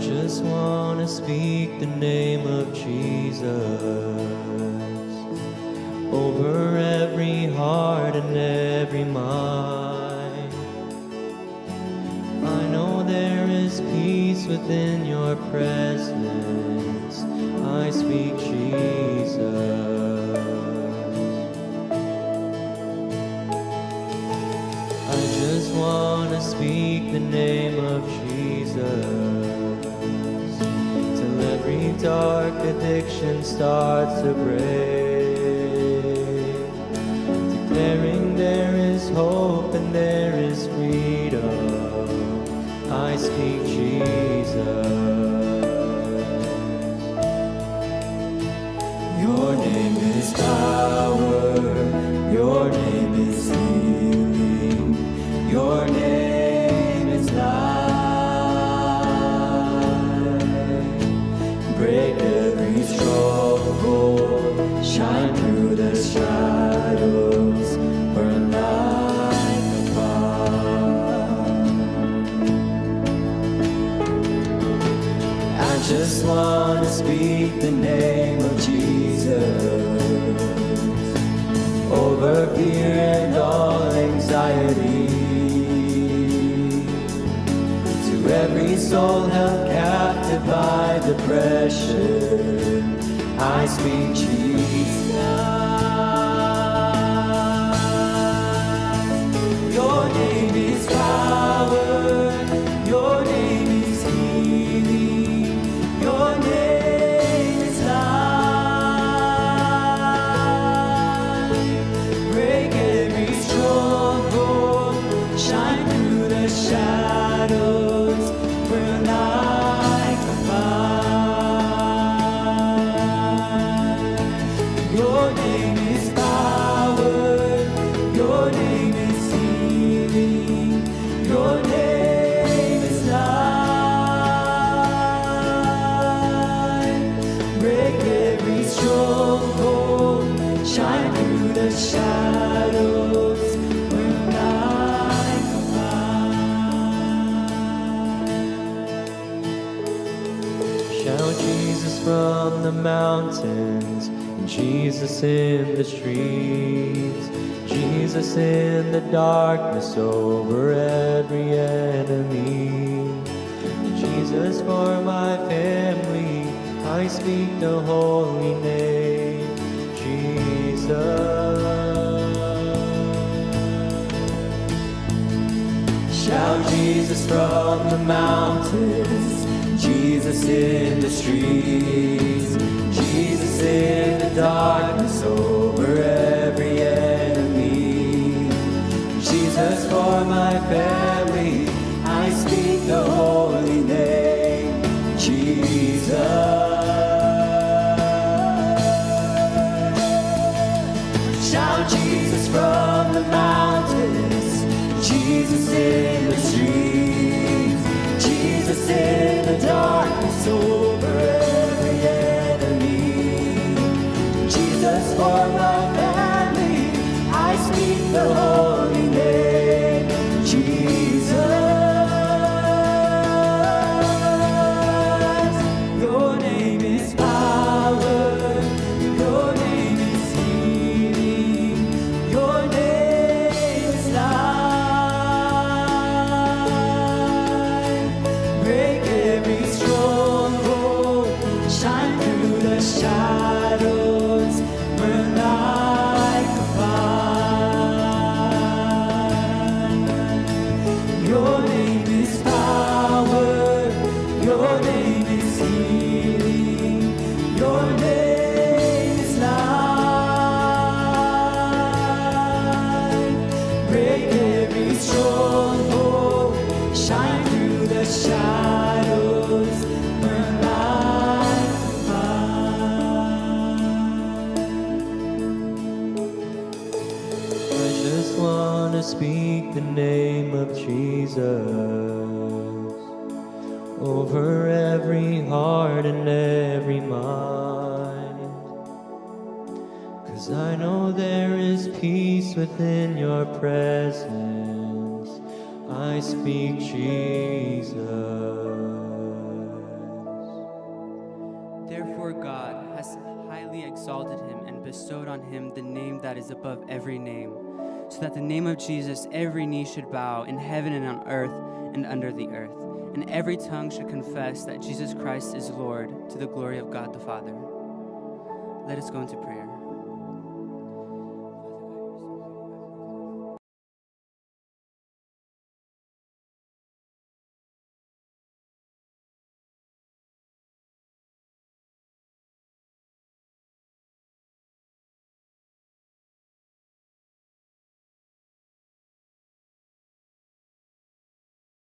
just want to speak the name of Jesus over every heart and every mind. I know there is peace within your presence. I speak Jesus. I just want to speak the name of Jesus till every dark addiction starts to break, declaring there is hope and there is freedom. I speak Jesus. Your name is power, your name is healing, your name is light. Break every stronghold, shine through the shadows, burn like a fire. I just want to speak the name of Jesus over fear and all anxiety, to every soul held captive by depression. I speak Jesus. Your name is power, your name is healing, your name is light. Break every stronghold, shine through the shadows, burn like a fire. Your name is power, your name is healing, your name is light. Break every stronghold, shine through the shadows, burn like a fire. Shout Jesus from the mountains, Jesus in the streets, Jesus in the darkness over every enemy, Jesus for my family. I speak the holy name, Jesus. Shout Jesus from the mountains, Jesus in the streets, Jesus in the darkness over every enemy, Jesus for my family. I speak the holy name, Jesus. Shout Jesus from the mountains, Jesus in the streets, Jesus in the darkness over every enemy, Jesus for my family. I speak the holy name, Jesus. Your name is power, your name is healing, your name is light. Break every stronghold, shine through the shadows, burn like a fire. Your name is power, your name is healing, your name is light. Break every stronghold, shine through the shadows, burn like a fire. I just want to speak the name of Jesus over every heart and every mind, 'cause I know there is peace within your presence. I speak Jesus. exalted him and bestowed on him the name that is above every name, so that the name of Jesus every knee should bow in heaven and on earth and under the earth, and every tongue should confess that Jesus Christ is Lord, to the glory of God the Father. Let us go into prayer.